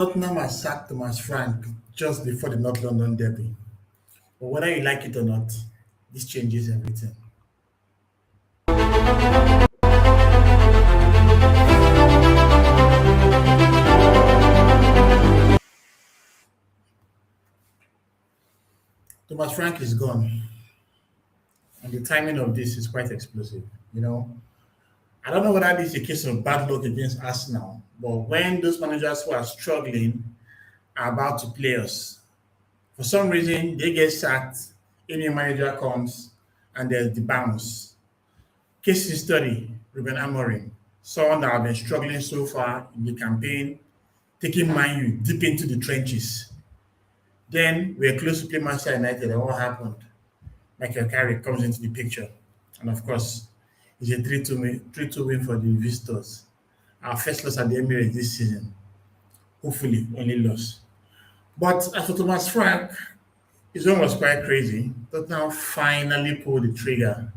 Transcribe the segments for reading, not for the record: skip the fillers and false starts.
Tottenham has sacked Thomas Frank just before the North London derby. But whether you like it or not, this changes everything. Thomas Frank is gone, and the timing of this is quite explosive. You know, I don't know whether this is a case of bad luck against Arsenal, but when those managers who are struggling are about to play us, for some reason they get sacked, a new manager comes, and there's the bounce. Case in study, Ruben Amorim, someone that have been struggling so far in the campaign, taking Man U deep into the trenches. Then we're close to play Manchester United, and what happened? Michael Carrick comes into the picture. And of course, it's a 3-2 win for the visitors. Our first loss at the Emirates this season. Hopefully, only loss. But as for Thomas Frank, his one was quite crazy. Tottenham finally pulled the trigger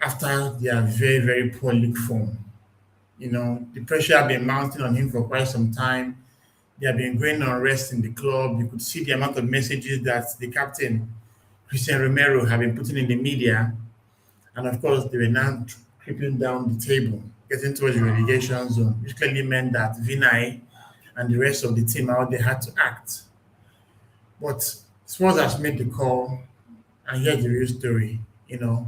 after their very, very poor league form. You know, the pressure had been mounting on him for quite some time. There have been growing unrest in the club. You could see the amount of messages that the captain, Christian Romero, had been putting in the media. And of course, they were now creeping down the table, getting towards the relegation zone, which clearly meant that Vinay and the rest of the team out there had to act. But Spurs has made the call, and here's the real story. You know,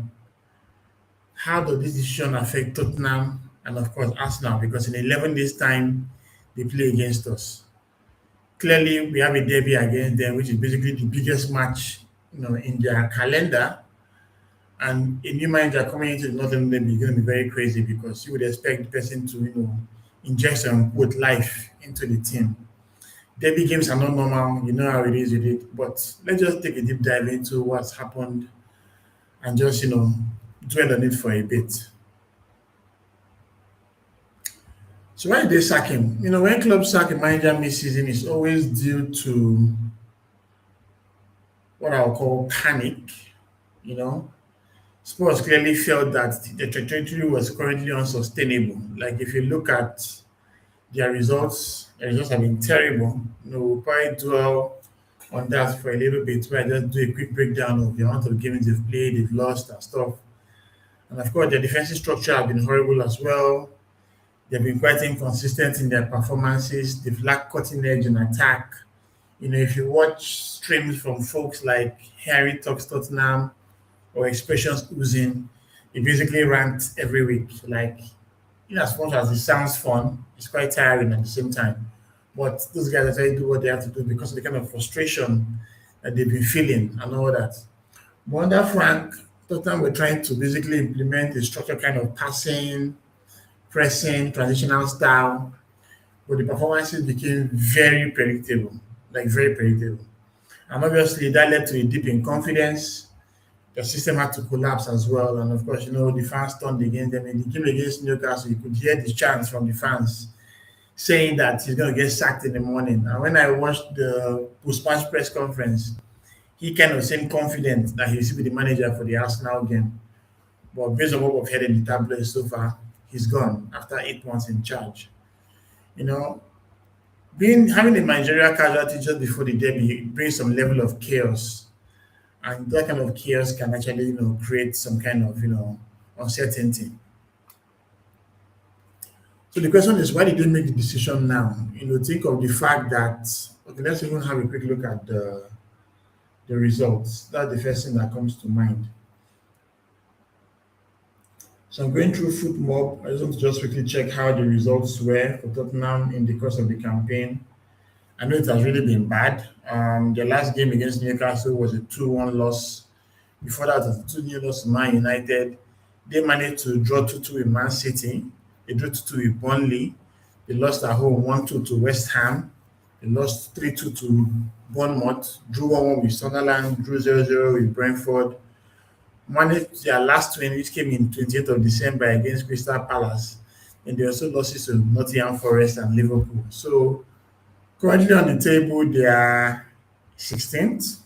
how does this decision affect Tottenham and of course Arsenal? Because in 11 days' time, they play against us. Clearly, we have a derby against them, which is basically the biggest match, in their calendar. And a new manager coming into the Northern Derby is going to be very crazy because you would expect the person to, inject some good life into the team. Derby games are not normal, you know how it is with it. But let's just take a deep dive into what's happened and just, dwell on it for a bit. So why did they sack him? When clubs sack a manager mid-season, it's always due to what I'll call panic. You know, Spurs clearly felt that the trajectory was currently unsustainable. Like if you look at their results have been terrible. We'll probably dwell on that for a little bit, where I just do a quick breakdown of the amount of games they've played, they've lost, and stuff. And of course, their defensive structure have been horrible as well. They've been quite inconsistent in their performances. They've lacked cutting edge in attack. If you watch streams from folks like Harry Talks Tottenham or Expressions Oozing, he basically rant every week. Like, as much as it sounds fun, it's quite tiring at the same time. But those guys actually do what they have to do because of the kind of frustration that they've been feeling and all that. But under Frank, Tottenham were trying to basically implement a structured kind of passing, pressing, transitional style, but the performances became very predictable, like very predictable. And obviously, that led to a dip in confidence. The system had to collapse as well. And of course, the fans turned against them. In the game against Newcastle, you could hear the chants from the fans saying that he's going to get sacked in the morning. And when I watched the post-match press conference, he kind of seemed confident that he'll be the manager for the Arsenal game. But based on what we've heard in the tabloids so far, he's gone after 8 months in charge. You know, being having a managerial casualty just before the derby brings some level of chaos, and that kind of chaos can actually, create some kind of, uncertainty. So the question is, why did they make the decision now? Think of the fact that okay, let's even have a quick look at the results. That's the first thing that comes to mind. So I'm going through FootMob. I just want to just quickly check how the results were for Tottenham in the course of the campaign. I know it has really been bad. The last game against Newcastle was a 2-1 loss. Before that, it was a 2-0 loss to Man United. They managed to draw 2-2 with Man City. They drew 2-2 with Burnley. They lost at home 1-2 to West Ham. They lost 3-2 to Bournemouth. Drew 1-1 with Sunderland. Drew 0-0 with Brentford. Managed their last win, which came in 28th of December against Crystal Palace. And they also losses to Nottingham Forest and Liverpool. So currently on the table, they are 16th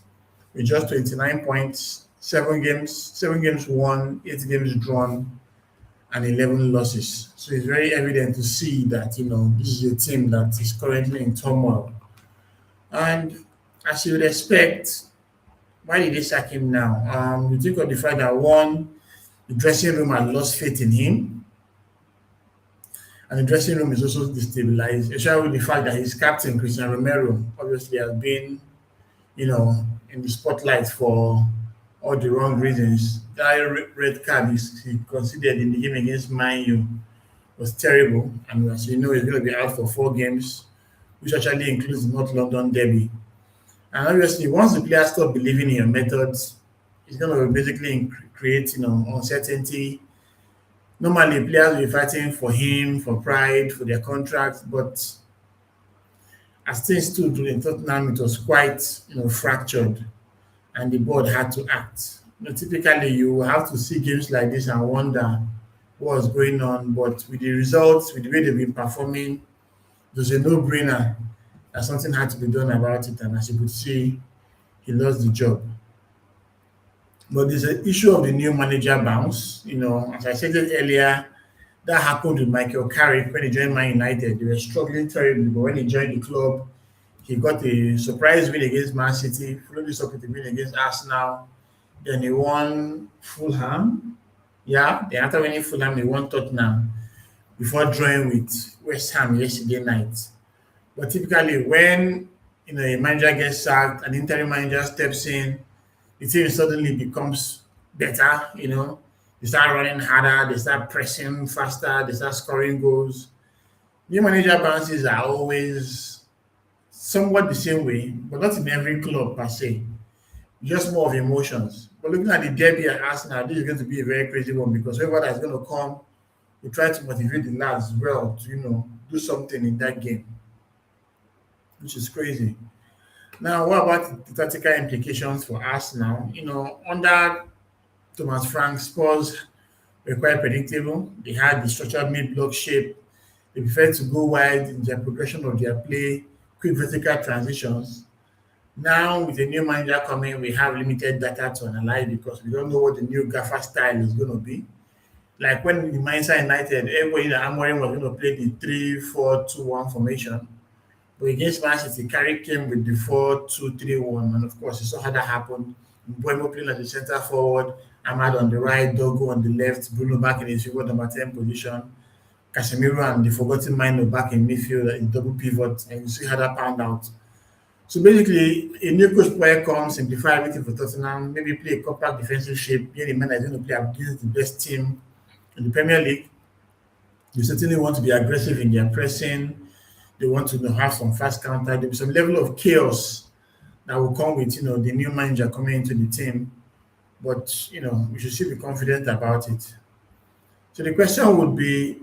with just 29 points, 7 games won, 8 games drawn, and 11 losses. So it's very evident to see that, this is a team that is currently in turmoil. And as you would expect, why did they sack him now? You think of the fact that one, the dressing room had lost faith in him, and the dressing room is also destabilized, especially with the fact that his captain, Christian Romero, obviously has been, in the spotlight for all the wrong reasons. That red card he considered in the game against Man U was terrible, and as you know, he's going to be out for 4 games, which actually includes the North London derby. And obviously, once the players stop believing in your methods, it's going to basically create, uncertainty. Normally, players will be fighting for him, for pride, for their contracts, but as things stood in Tottenham, it was quite, fractured, and the board had to act. Typically, you have to see games like this and wonder what's going on, but with the results, with the way they've been performing, it was a no-brainer that something had to be done about it, and as you could see, he lost the job. But there's an issue of the new manager bounce. As I said it earlier, that happened with Michael Carrick when he joined Man United. They were struggling terribly, but when he joined the club, he got a surprise win against Man City, followed this up with a win against Arsenal. Then he won Fulham. Yeah, then after winning Fulham, he won Tottenham before drawing with West Ham yesterday night. But typically, when a manager gets sacked, an interim manager steps in, the team suddenly becomes better. They start running harder, they start pressing faster, they start scoring goals. New manager bounces are always somewhat the same way, but not in every club per se. Just more of emotions. But looking at the derby at Arsenal, this is going to be a very crazy one because whoever that's going to come will try to motivate the lads as well to, do something in that game, which is crazy. Now, what about the tactical implications for Arsenal? Under Thomas Frank, Spurs were quite predictable. They had the structured mid-block shape. They preferred to go wide in their progression of their play, quick vertical transitions. Now, with the new manager coming, we have limited data to analyze because we don't know what the new Gaffer style is going to be. Like when in Manchester United, everybody in the Amorim was going to play the 3-4-2-1 formation. But against Man City, Carrick came with the 4-2-3-1, and of course, you saw how that happened. Mbeumo playing as the centre forward, Ahmad on the right, Dogo on the left, Bruno back in his favorite number 10 position, Casemiro and the forgotten Mino back in midfield in double pivot, and you see how that panned out. So basically, a new coach player comes, simplify everything for Tottenham, maybe play a compact defensive shape, being a man that's going to play against the best team in the Premier League. You certainly want to be aggressive in their pressing. They want to have some fast counter. There'll be some level of chaos that will come with the new manager coming into the team. But we should still be confident about it. So the question would be,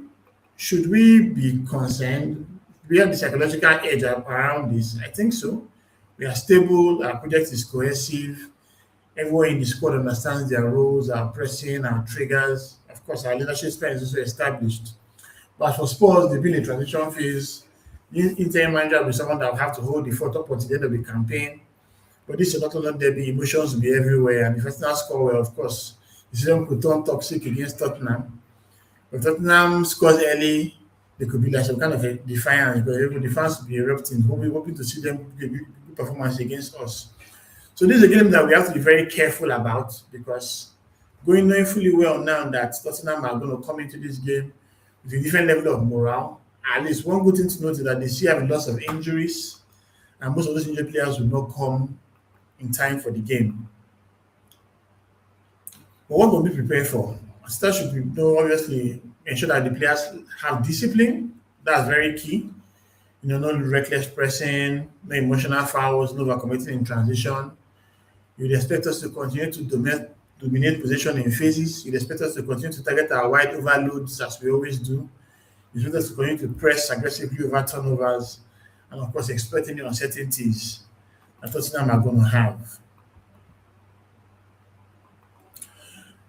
should we be concerned? We have the psychological edge around this. I think so. We are stable. Our project is cohesive. Everyone in the squad understands their roles, our pressing, our triggers. Of course, our leadership span is also established. But for Spurs, they've been in transition phase. The interim manager will be someone that will have to hold the fort up until the end of the campaign. But this is not only derby, emotions will be everywhere. And if Arsenal score well, of course, the season could turn toxic against Tottenham. If Tottenham scores early, they could be like some kind of a defiance because the fans will be erupting, hoping to see them give a good performance against us. So this is a game that we have to be very careful about because knowing fully well now that Tottenham are going to come into this game with a different level of morale. At least one good thing to note is that they still have a lot of injuries, and most of those injured players will not come in time for the game. But what will we prepare for? Stars should be, obviously ensure that the players have discipline. That's very key. No reckless pressing, no emotional fouls, no overcommitting in transition. You'd expect us to continue to dominate possession in phases. You'd expect us to continue to target our wide overloads as we always do. You'd expect us to continue to press aggressively over turnovers and, of course, exploit any uncertainties that Tottenham are going to have.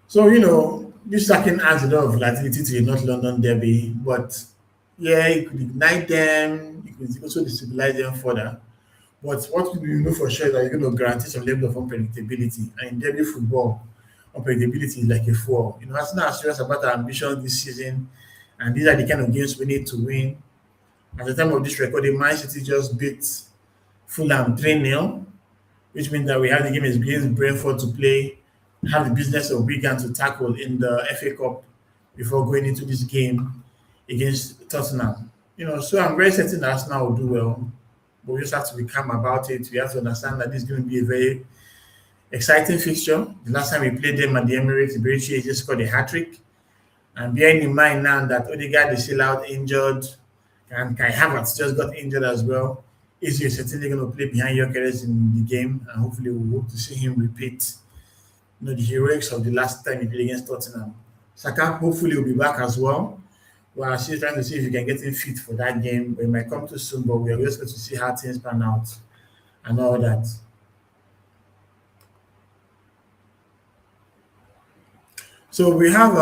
So, this sacking adds a lot of volatility to the North London derby, but yeah, it could ignite them, it could also destabilize them further. But what we know for sure is that you're going to guarantee some level of unpredictability. And in derby football, unpredictability is like a four. Arsenal are serious about our ambition this season, and these are the kind of games we need to win. At the time of this recording, Man City just beat Fulham 3-0, which means that we have the game against Brentford to play, have the business of Wigan to tackle in the FA Cup before going into this game against Tottenham. So I'm very certain that Arsenal will do well, but we just have to be calm about it. We have to understand that this is going to be a very exciting fixture. The last time we played them at the Emirates, Iberechi just scored a hat trick. And bearing in mind now that Odegaard is still out injured, and Kai Havertz just got injured as well, is he certainly going to play behind Gyökeres in the game, and hopefully we hope to see him repeat the heroics of the last time he played against Tottenham. Saka hopefully will be back as well. We're still trying to see if we can get him fit for that game, but it might come too soon, but we're just going to see how things pan out and all that. So we have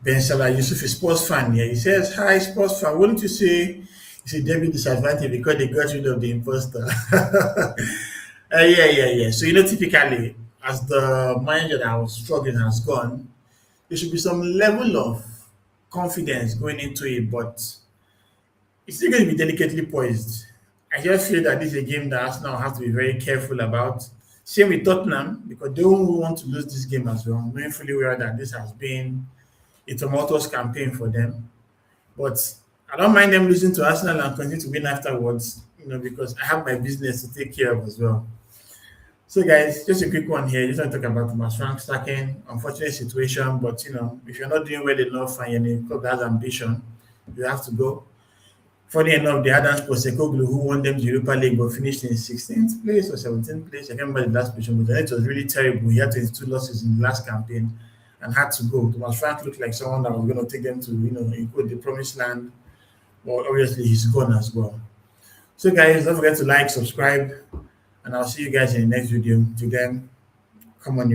Ben Salah Yusuf, a sports fan here. He says, "Hi, sports fan. Wouldn't you say it's a debut disadvantage because they got rid of the imposter?" Yeah. So typically, as the manager that was struggling has gone, there should be some level of confidence going into it, but it's still going to be delicately poised. I just feel that this is a game that Arsenal have to be very careful about. Same with Tottenham, because they don't want to lose this game as well, knowing fully well that this has been a tumultuous campaign for them. But I don't mind them losing to Arsenal and continue to win afterwards, because I have my business to take care of as well. So, guys, just a quick one here. Just want to talk about Thomas Frank stacking. Unfortunate situation, but if you're not doing well enough and you're in a club that has ambition, you have to go. Funny enough, the Adams Postecoglou, who won them the Europa League but finished in 16th place or 17th place. I can't remember the last position, but it was really terrible. He had 22 losses in the last campaign and had to go. Thomas Frank looked like someone that was going to take them to, include the promised land. Well, obviously, he's gone as well. So, guys, don't forget to like, subscribe, and I'll see you guys in the next video. Till then, come on.